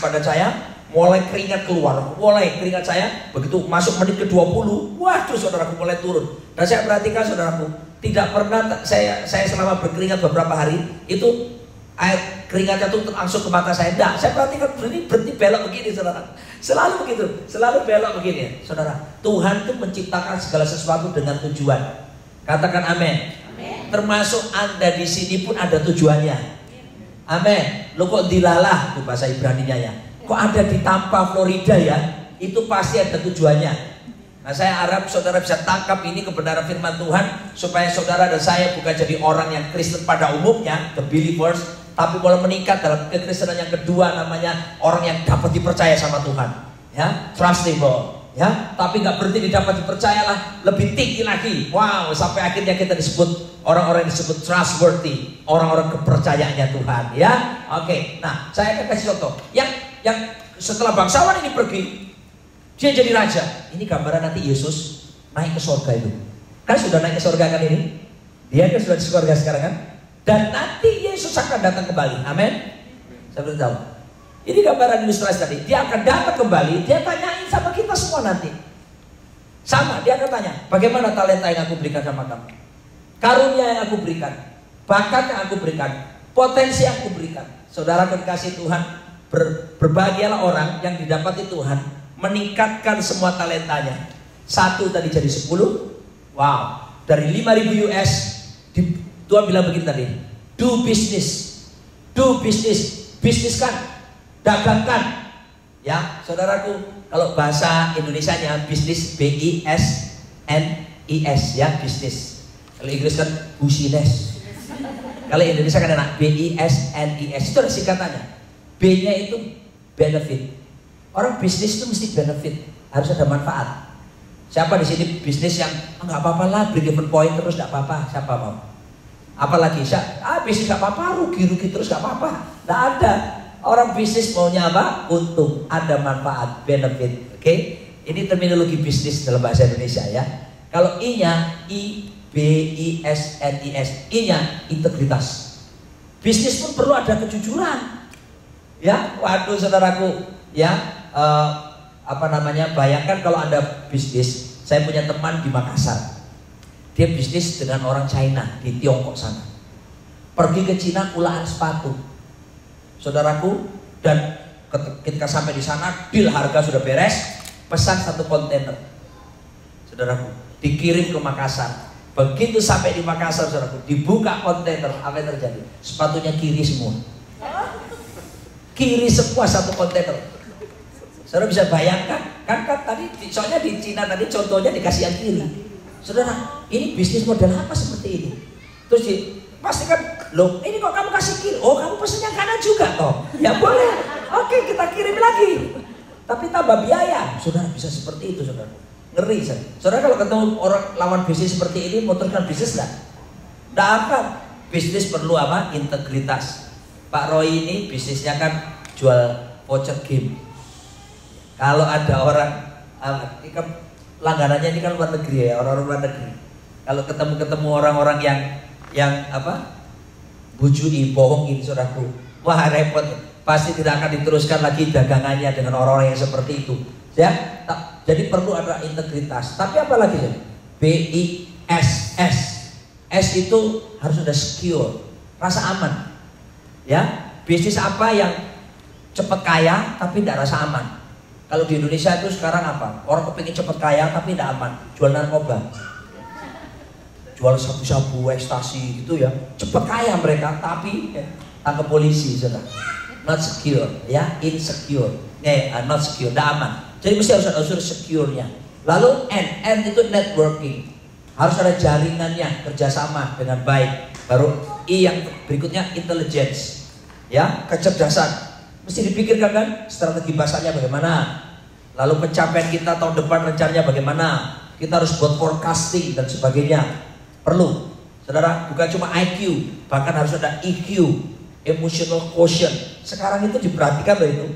badan saya, mulai keringat keluar, mulai keringat saya begitu masuk menit ke-20, waduh saudaraku mulai turun. Dan saya perhatikan saudaraku, tidak pernah saya selama berkeringat beberapa hari itu air keringatnya tuh langsung ke mata saya. Enggak, saya perhatikan berhenti belok begini saudara. Selalu begitu, selalu belok begini saudara. Tuhan tuh menciptakan segala sesuatu dengan tujuan. Katakan amin. Termasuk Anda di sini pun ada tujuannya. Amin. Lo kok dilalah tuh bahasa Ibraninya ya. Kok ada di Tampa, Florida ya? Itu pasti ada tujuannya. Nah, saya harap saudara bisa tangkap ini kebenaran firman Tuhan supaya saudara dan saya bukan jadi orang yang Kristen pada umumnya, the believers, tapi boleh meningkat dalam kekristenan yang kedua, namanya orang yang dapat dipercaya sama Tuhan. Ya, trustable. Ya, tapi nggak berhenti dapat dipercayalah, lebih tinggi lagi. Wow, sampai akhirnya kita disebut orang-orang yang disebut trustworthy, orang-orang kepercayaannya Tuhan. Ya, oke. Nah, saya akan kasih contoh. Yang setelah bangsawan ini pergi, dia jadi raja. Ini gambaran nanti Yesus naik ke surga itu. Kan sudah naik ke surga kan ini? Dia kan sudah di surga sekarang kan? Dan nanti Yesus akan datang kembali. Amin. Saya belum tahu. Ini gambaran ilustrasi tadi. Dia akan datang kembali. Dia tanyain sama kita semua nanti. Sama, dia akan tanya, bagaimana talenta yang aku berikan sama kamu? Karunia yang aku berikan, bakat yang aku berikan, potensi yang aku berikan. Saudara kekasih Tuhan, berbahagialah orang yang didapati Tuhan meningkatkan semua talentanya. 1 tadi jadi 10. Wow, dari 5.000 US Tuhan bilang begini tadi, do business, bisniskan, dagangkan. Ya, saudaraku, kalau bahasa Indonesianya bisnis, B-I-S-N-I-S, ya, bisnis. Kalau Inggris kan business. Kalau Indonesia kan enak, B-I-S-N-I-S. Itu ada singkatannya. B-nya itu benefit. Orang bisnis itu mesti benefit, harus ada manfaat. Siapa di sini bisnis yang nggak apa-apa lah, break even point terus nggak apa-apa? Siapa mau? Apalagi bisnis nggak apa-apa, rugi terus nggak apa-apa? Nggak ada. Orang bisnis maunya apa? Untung, ada manfaat, benefit. Oke? Ini terminologi bisnis dalam bahasa Indonesia ya. Kalau I-nya I-B-I-S-N-I-S, I-nya integritas. Bisnis pun perlu ada kejujuran. Ya, waduh saudaraku, ya, bayangkan kalau Anda bisnis. Saya punya teman di Makassar. Dia bisnis dengan orang China di Tiongkok sana. Pergi ke Cina kulaan sepatu. Saudaraku, dan ketika sampai di sana, deal harga sudah beres, pesan 1 kontainer. Saudaraku, dikirim ke Makassar. Begitu sampai di Makassar, saudaraku, dibuka kontainer, apa yang terjadi? Sepatunya kiri semua. Kiri semua 1 kontainer. Saudara bisa bayangkan, kan tadi, soalnya di Cina tadi contohnya dikasih yang kiri. Saudara, ini bisnis model apa seperti ini? Terus pastikan, loh ini kok kamu kasih kiri? Oh kamu pesen yang kanan juga toh? Ya boleh, oke kita kirim lagi. Tapi tambah biaya. Saudara bisa seperti itu saudara. Ngeri saudara kalau ketemu orang lawan bisnis seperti ini, mau teruskan bisnis nggak? Nggak akan. Bisnis perlu apa? Integritas. Pak Roy ini bisnisnya kan jual voucher game. Kalau ada orang, ini kan langganannya ini kan luar negeri ya, orang-orang luar negeri. Kalau ketemu orang-orang yang bujui, bohongin saudaraku, wah repot, pasti tidak akan diteruskan lagi dagangannya dengan orang-orang yang seperti itu ya. Jadi perlu ada integritas. Tapi apa lagi ya? B-I-S-S, S itu harus ada secure, rasa aman ya. Bisnis apa yang cepat kaya tapi tidak rasa aman? Kalau di Indonesia itu sekarang apa? Orang kepingin cepat kaya tapi tidak aman, jual narkoba, jual sabu-sabu, ekstasi gitu ya, cepat kaya mereka, tapi tangkap polisi sudah, not secure, ya, insecure, not secure, tidak aman. Jadi mesti harus ada unsur secure-nya. Lalu N itu networking, harus ada jaringannya, kerjasama dengan baik. Baru I yang berikutnya intelligence, ya, kecerdasan. Mesti dipikirkan kan, strategi bahasanya bagaimana, lalu pencapaian kita tahun depan rencananya bagaimana. Kita harus buat forecasting dan sebagainya. Perlu, saudara, bukan cuma IQ, bahkan harus ada EQ, emotional quotient. Sekarang itu diperhatikan loh itu.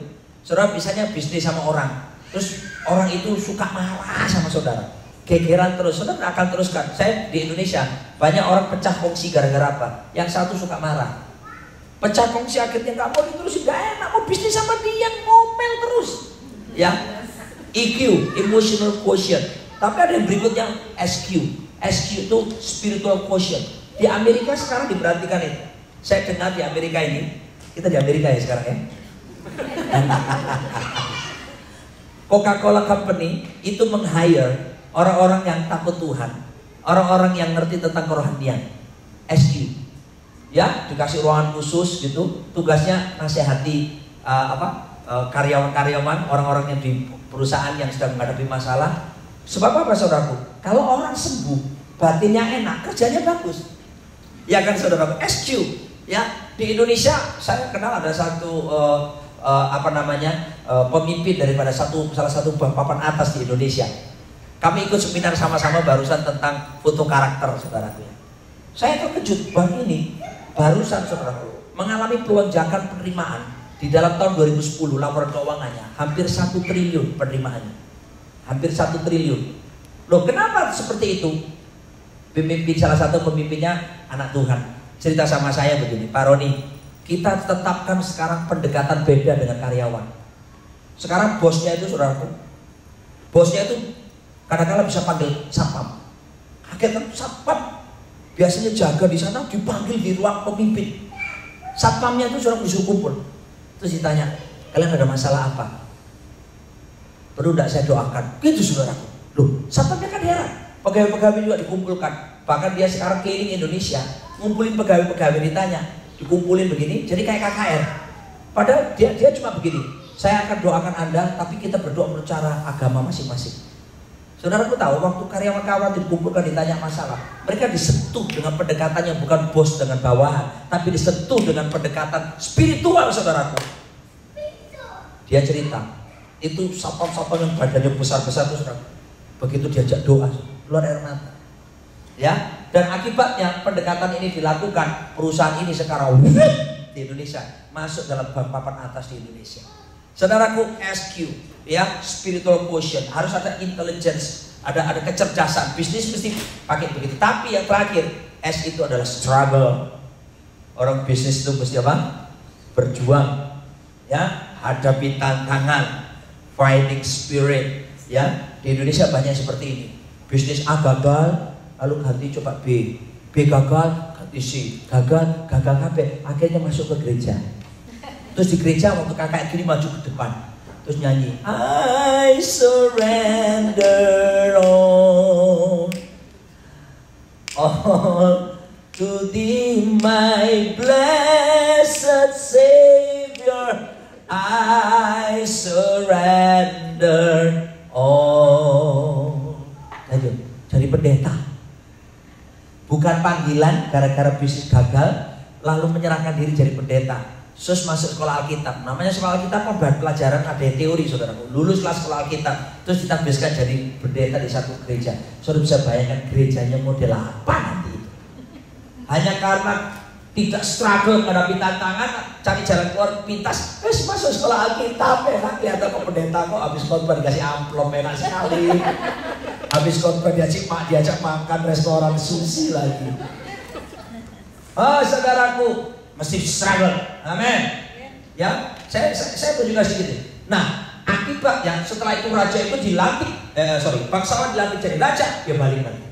Saudara misalnya bisnis sama orang, terus orang itu suka marah sama saudara, gegeran terus, saudara akan teruskan. Saya di Indonesia banyak orang pecah kongsi gara-gara apa? Yang satu suka marah, pecah kongsi akhirnya nggak mau diterusin, nggak enak, mau bisnis sama dia, mau ngomel terus. Ya, EQ, emotional quotient. Tapi ada yang berikutnya SQ. SQ itu spiritual quotient. Di Amerika sekarang diperhatikan itu. Saya dengar di Amerika ini, kita di Amerika ya sekarang ya. Coca-Cola Company itu meng-hire orang-orang yang takut Tuhan, orang-orang yang ngerti tentang kerohanian. SQ. Ya, dikasih ruangan khusus gitu, tugasnya nasihati karyawan-karyawan, orang-orang yang di perusahaan yang sedang menghadapi masalah. Sebab apa saudaraku? Kalau orang sembuh, batinnya enak, kerjanya bagus. Ya kan saudaraku? SQ. Ya, di Indonesia saya kenal ada satu pemimpin daripada salah satu papan atas di Indonesia. Kami ikut seminar sama-sama barusan tentang foto karakter saudaraku. Saya terkejut bahwa ini barusan saudaraku mengalami pelonjakan penerimaan di dalam tahun 2010 laporan keuangannya hampir 1 triliun penerimaannya. Hampir 1 triliun. Loh, kenapa seperti itu? Salah satu pemimpinnya anak Tuhan cerita sama saya begini, Pak Roni, kita tetapkan sekarang pendekatan beda dengan karyawan. Sekarang bosnya itu saudaraku, bosnya itu kadang-kadang bisa panggil satpam. Kaget kan, satpam biasanya jaga di sana dipanggil di ruang pemimpin. Satpamnya itu sudah disuruh kumpul. Terus ditanya, kalian ada masalah apa? Perlu tidak saya doakan? Gitu saudaraku. Loh, satpamnya kan heran. Pegawai-pegawai juga dikumpulkan. Bahkan dia sekarang keliling Indonesia, ngumpulin pegawai-pegawai, ditanya, dikumpulin begini, jadi kayak KKR. Padahal dia cuma begini, saya akan doakan Anda, tapi kita berdoa menurut cara agama masing-masing. Saudaraku tahu, waktu karyawan-karyawan dikumpulkan ditanya masalah, mereka disentuh dengan pendekatan yang bukan bos dengan bawahan, tapi disentuh dengan pendekatan spiritual saudaraku. Dia cerita, itu satpam-satpam yang badannya besar-besar itu saudara, begitu diajak doa, keluar air mata. Ya, dan akibatnya pendekatan ini dilakukan, perusahaan ini sekarang di Indonesia masuk dalam papan atas di Indonesia. Saudaraku, SQ, ya, spiritual quotient, harus ada intelligence, ada kecerdasan. Bisnis mesti pakai begitu. Tapi yang terakhir, S itu adalah struggle. Orang bisnis itu mesti apa? Berjuang, ya, hadapi tantangan, fighting spirit. Ya, di Indonesia banyak seperti ini. Bisnis A gagal, lalu ganti coba B. B gagal, ganti C. Gagal KB, akhirnya masuk ke gereja. Terus di gereja waktu kakak kiri maju ke depan, terus nyanyi I surrender all to thee my blessed Savior, I surrender all. Ayo, jadi pendeta. Bukan panggilan gara-gara bisnis gagal lalu menyerahkan diri jadi pendeta. Terus masuk sekolah Alkitab. Namanya sekolah Alkitab kan pelajaran ada teori saudaraku. Luluslah sekolah Alkitab, terus ditambahkan jadi pendeta di satu gereja. Saudara bisa bayangkan gerejanya model apa nanti itu? Hanya karena tidak struggle menghadapi tantangan, cari jalan keluar pintas. Terus masuk sekolah Alkitab, enak lihat kok pendeta kok habis khotbah dikasih amplop enak sekali. Habis khotbah diajak makan restoran sushi lagi. Oh saudaraku, mesti struggle, amin. Ya, saya pun juga sedikit. Nah, akibatnya setelah itu raja itu dilantik, bangsawan dilantik jadi raja, dia balik lagi.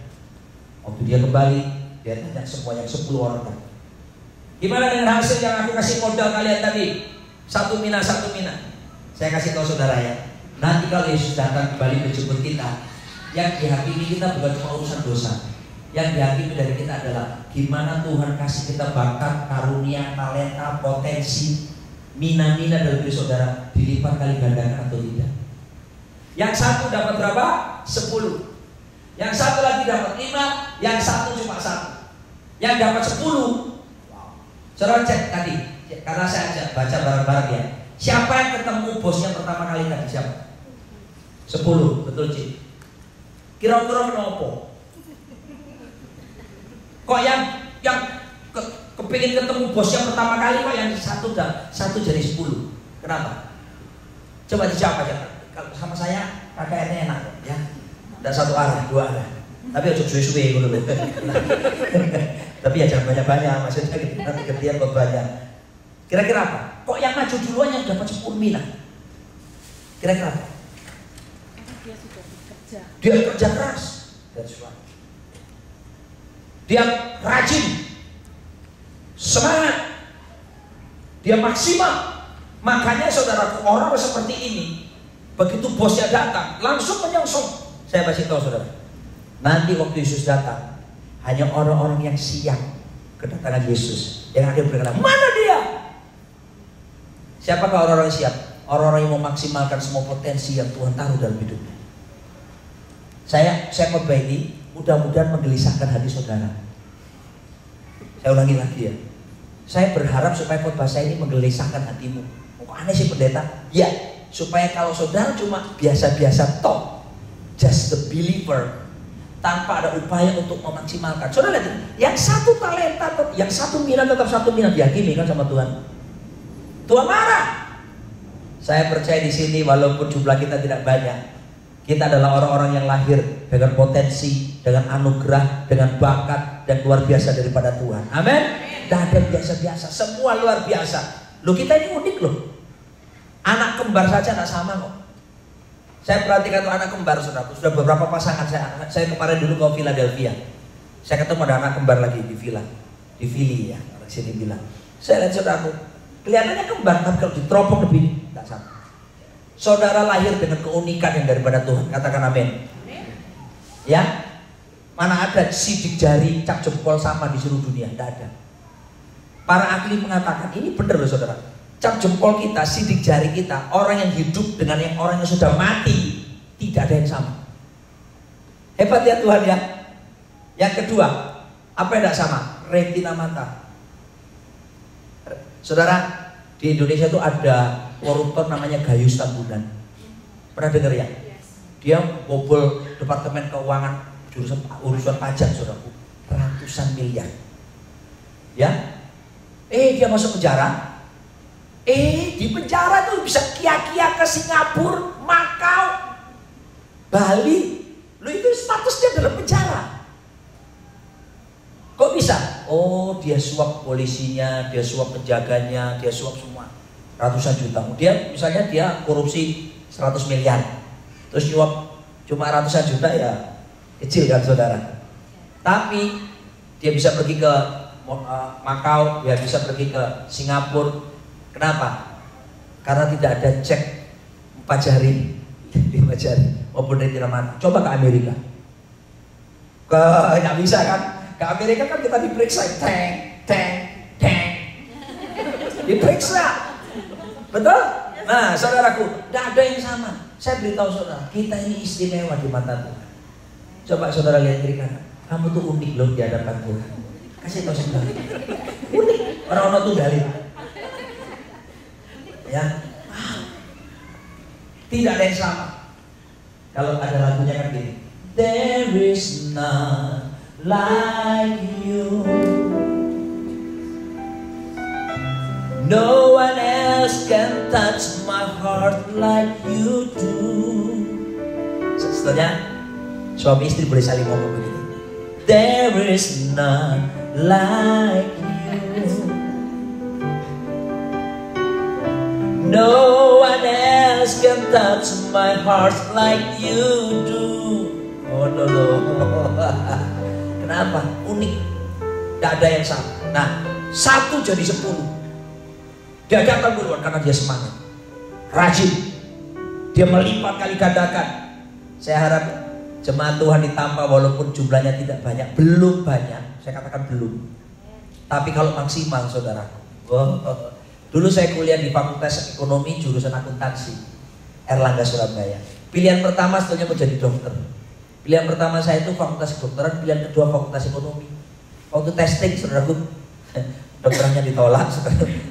Waktu dia kembali, dia tanya semua yang 10 orang tadi. Gimana dengan hasil yang aku kasih modal kalian tadi? 1 mina. Saya kasih tahu saudara ya. Nanti kalau Yesus datang kembali menjemput kita, yang dihakimi kita bukan cuma urusan dosa. Yang dihakimi dari kita adalah gimana Tuhan kasih kita bakat, karunia, talenta, potensi, mina-mina dalam diri saudara dilipat kali gandakan atau tidak. Yang satu dapat berapa? 10. Yang satu lagi dapat 5, yang satu cuma 1. Yang dapat 10. Wow. Saudara cek tadi, karena saya ajak baca bareng-bareng ya. Siapa yang ketemu bosnya pertama kali tadi? Siapa? 10, betul Cik. Kira-kira kenapa? Kok yang kepingin ketemu bos yang pertama kali kok yang satu jadi 10? Kenapa? Coba dijawab aja. Kalau sama saya KKN-nya enak ya. Tidak satu arah, 2 arah. Tapi aja suwe-suwe gitu. Tapi ya jangan banyak-banyak, maksudnya nanti gantian kok banyak. Kira-kira apa? Kok yang maju duluan yang dapat 10 mina? Kira-kira apa? Karena dia sudah bekerja. Dia kerja keras. Dia rajin, semangat, dia maksimal. Makanya saudaraku, orang seperti ini, begitu bosnya datang, langsung menyongsong. Saya kasih tahu saudara, nanti waktu Yesus datang, hanya orang-orang yang siap kedatangan Yesus yang akan berkata, mana dia? Siapakah orang-orang yang siap? Orang-orang yang memaksimalkan semua potensi yang Tuhan taruh dalam hidupnya. Saya khotbah ini mudah-mudahan menggelisahkan hati saudara. Saya ulangi lagi ya. Saya berharap supaya khotbah saya ini menggelisahkan hatimu. Kok aneh sih pendeta? Ya, supaya kalau saudara cuma biasa-biasa toh, just the believer, tanpa ada upaya untuk memaksimalkan. Saudara lihat, yang satu talenta, yang satu minat tetap satu minat, dihakimi kan sama Tuhan. Tuhan marah. Saya percaya di sini walaupun jumlah kita tidak banyak, kita adalah orang-orang yang lahir dengan potensi, dengan anugerah, dengan bakat dan luar biasa daripada Tuhan. Amin. Tidak ada biasa-biasa, semua luar biasa. Loh, kita ini unik loh. Anak kembar saja tidak sama kok. Saya perhatikan tuh anak kembar, saudara. Sudah beberapa pasangan saya kemarin dulu ke Philadelphia. Saya ketemu ada anak kembar lagi di villa, di Philly ya, orang sini bilang. Saya lihat saudaraku, kelihatannya kembar, tapi kalau diteropong lebih tidak sama. Saudara lahir dengan keunikan yang daripada Tuhan. Katakan amin. Ya, mana ada sidik jari, cap jempol sama di seluruh dunia? Tidak ada. Para ahli mengatakan ini benar loh saudara. Cap jempol kita, sidik jari kita, orang yang hidup dengan yang orang yang sudah mati, tidak ada yang sama. Hebat ya Tuhan ya. Yang kedua, apa yang tidak sama? Retina mata. Saudara, di Indonesia itu ada koruptor namanya Gayus Tambunan. Pernah dengar ya? Dia bobol Departemen Keuangan jurusan urusan pajak, saudaraku, ratusan miliar. Ya, dia masuk penjara. Di penjara tuh bisa kia-kia ke Singapura, Makau, Bali. Lu itu statusnya dalam penjara. Kok bisa? Oh, dia suap polisinya, dia suap penjaganya, dia suap semua. Ratusan juta. Kemudian misalnya dia korupsi 100 miliar. Terus nyuap cuma ratusan juta, ya kecil kan saudara. Tapi dia bisa pergi ke Makau, dia bisa pergi ke Singapura. Kenapa? Karena tidak ada cek 4 jari, 5 jari maupun retina mata. Coba ke Amerika. Nggak bisa kan? Ke Amerika kan kita diperiksa, diperiksa. Betul? Nah, saudaraku, tidak ada yang sama. Saya beritahu saudara, kita ini istimewa di mata Tuhan. Coba saudara lihat kiri kanan, kamu tuh unik loh di hadapan Tuhan. Kasih tahu saudara, unik. Orang-orang tuh gali. Ya, tidak ada yang sama. Kalau ada lagunya kan gini, there is none like you. No one else can touch my heart like you do. Setelahnya suami istri boleh saling ngomong begini, there is none like you. No one else can touch my heart like you do. Oh no. Kenapa? Unik. Tidak ada yang sama. Nah, 1 jadi 10. Dia datang duluan karena dia semangat, rajin, dia melipat kali gandakan. Saya harap jemaat Tuhan ditambah walaupun jumlahnya tidak banyak, belum banyak, saya katakan belum. Tapi kalau maksimal saudaraku, dulu saya kuliah di Fakultas Ekonomi jurusan akuntansi, Erlangga Surabaya. Pilihan pertama sebetulnya menjadi dokter. Pilihan pertama saya itu Fakultas Kedokteran, pilihan kedua Fakultas Ekonomi. Waktu testing saudaraku, dokternya ditolak.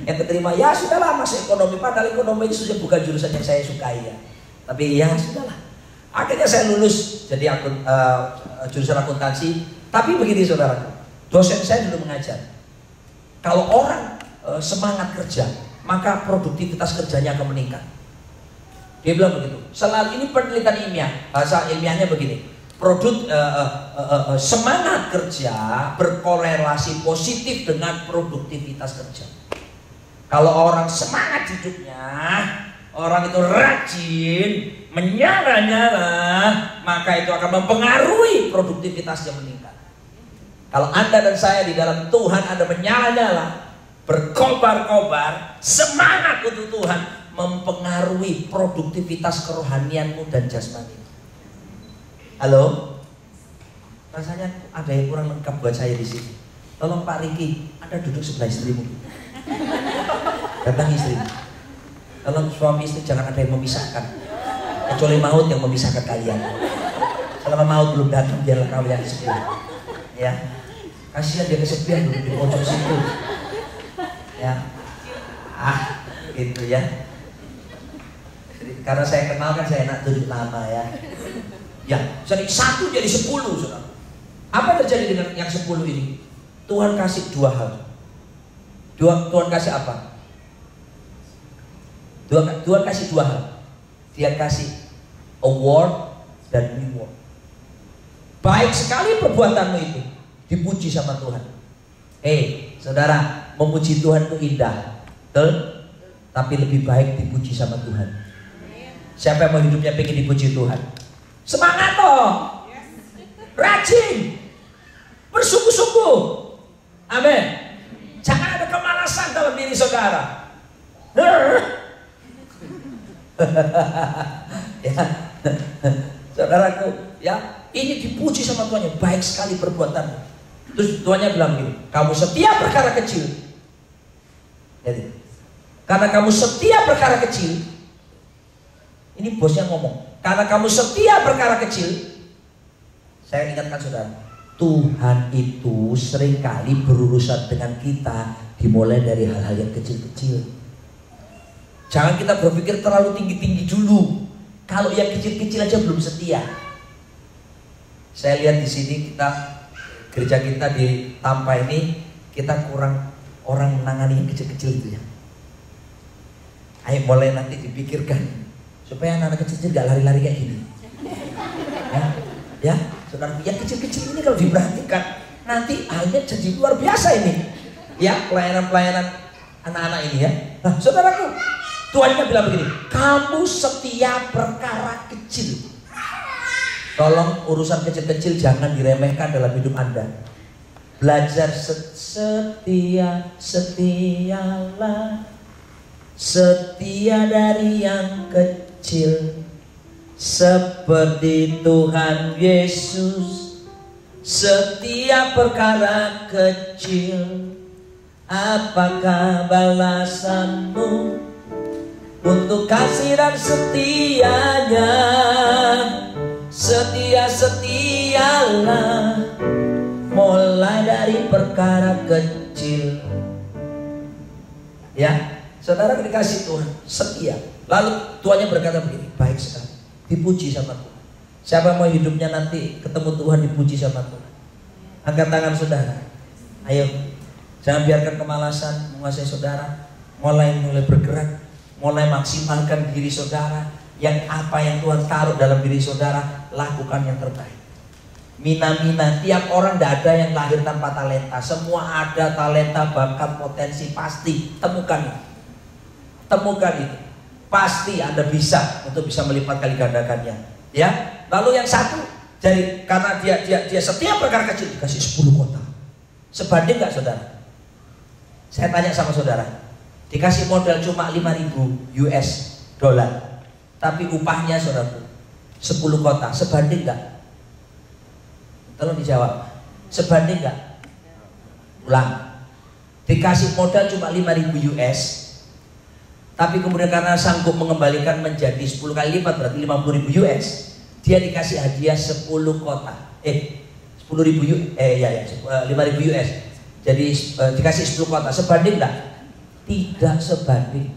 Yang keterima, ya sudahlah masuk ekonomi. Padahal ekonomi itu sudah bukan jurusan yang saya sukai ya. Tapi ya sudahlah. Akhirnya saya lulus jadi jurusan akuntansi. Tapi begini saudara, dosen saya dulu mengajar, kalau orang semangat kerja, maka produktivitas kerjanya akan meningkat. Dia bilang begitu. Selalu ini penelitian ilmiah, bahasa ilmiahnya begini. Semangat kerja berkorelasi positif dengan produktivitas kerja. Kalau orang semangat hidupnya, orang itu rajin, menyala-nyala, maka itu akan mempengaruhi produktivitasnya meningkat. Kalau Anda dan saya di dalam Tuhan, Anda menyala-nyala, berkobar-kobar, semangat untuk Tuhan, mempengaruhi produktivitas kerohanianmu dan jasmani. Halo? Rasanya ada yang kurang lengkap buat saya di sini. Tolong Pak Riki, Anda duduk sebelah istrimu. Datang istri. Tolong suami istri jangan ada yang memisahkan. Kecuali maut yang memisahkan kalian. Selama maut belum datang, biarlah kalian kesepian. Ya, kasihan dia kesepian duduk di pojok situ. Ya, gitu ya. Karena saya kenal kan, saya enak duduk lama ya. Ya, jadi 1 jadi 10, saudara. Apa yang terjadi dengan yang 10 ini? Tuhan kasih 2 hal. Tuhan kasih apa? Tuhan kasih 2 hal. Dia kasih award dan reward. Baik sekali perbuatanmu itu, dipuji sama Tuhan. Saudara, memuji Tuhan itu indah, betul? Tapi lebih baik dipuji sama Tuhan. Siapa yang mau hidupnya pengen dipuji Tuhan? Semangat toh, rajin, bersungguh-sungguh. Amin. Jangan ada kemalasan dalam diri saudara. Ya, saudaraku, ya, ini dipuji sama Tuhannya. Baik sekali perbuatanmu. Terus Tuhannya bilang gini, kamu setia perkara kecil. Jadi, karena kamu setia perkara kecil, ini bosnya ngomong, karena kamu setia perkara kecil, saya ingatkan saudara, Tuhan itu seringkali berurusan dengan kita dimulai dari hal-hal yang kecil-kecil. Jangan kita berpikir terlalu tinggi-tinggi dulu. Kalau yang kecil-kecil aja belum setia. Saya lihat di sini gereja kita di Tampa ini, kita kurang orang menangani yang kecil-kecil itu ya. Ayo mulai nanti dipikirkan supaya anak-anak kecil gak lari-lari kayak gini. Ya, saudara, yang kecil-kecil ini kalau diperhatikan nanti halnya jadi luar biasa ini. Ya, pelayanan-pelayanan anak-anak ini ya. Nah, saudaraku, Tuhannya bilang begini, kamu setia perkara kecil. Tolong urusan kecil-kecil jangan diremehkan dalam hidup Anda. Belajar setialah, setia dari yang kecil, seperti Tuhan Yesus. Setiap perkara kecil, apakah balasanmu untuk kasih dan setianya? Setialah, mulai dari perkara kecil. Ya, saudara dikasih Tuhan setia. Lalu Tuhannya berkata begini, baik sekali, dipuji sama Tuhan. Siapa mau hidupnya nanti ketemu Tuhan dipuji sama Tuhan? Angkat tangan saudara. Ayo, jangan biarkan kemalasan menguasai saudara. Mulai bergerak, mulai maksimalkan diri saudara. Yang apa yang Tuhan taruh dalam diri saudara, lakukan yang terbaik. Mina-mina, tiap orang tidak ada yang lahir tanpa talenta. Semua ada talenta, bakat, potensi, pasti. Temukan itu. Temukan itu. Pasti Anda bisa untuk bisa melipat kali gandakannya. Ya. Lalu yang satu, jadi karena dia setiap perkara kecil dikasih 10 kota. Sebanding nggak saudara? Saya tanya sama saudara, dikasih modal cuma 5.000 US dollar. Tapi upahnya saudara 10 kota, sebanding gak? Tolong dijawab, sebanding gak? Ulang, dikasih modal cuma 5.000 US, tapi kemudian karena sanggup mengembalikan menjadi 10 kali lipat, berarti 50.000 US, dia dikasih hadiah 10 kota. 10.000 5.000 US. Jadi dikasih 10 kota, sebanding gak? Tidak sebanding.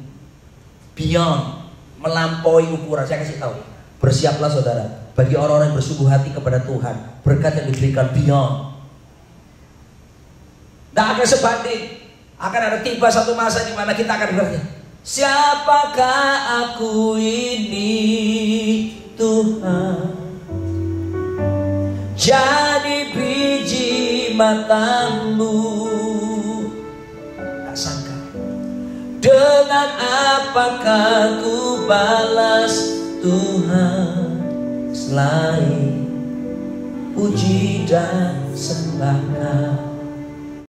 Beyond, melampaui ukuran. Saya kasih tahu, bersiaplah saudara, bagi orang-orang yang bersungguh hati kepada Tuhan, berkat yang diberikan beyond. Tidak akan sebanding. Akan ada tiba satu masa di mana kita akan bertanya, siapakah aku ini Tuhan? Jadi biji matamu. Tak sangka dengan apakah ku balas Tuhan selain puji dan sembah.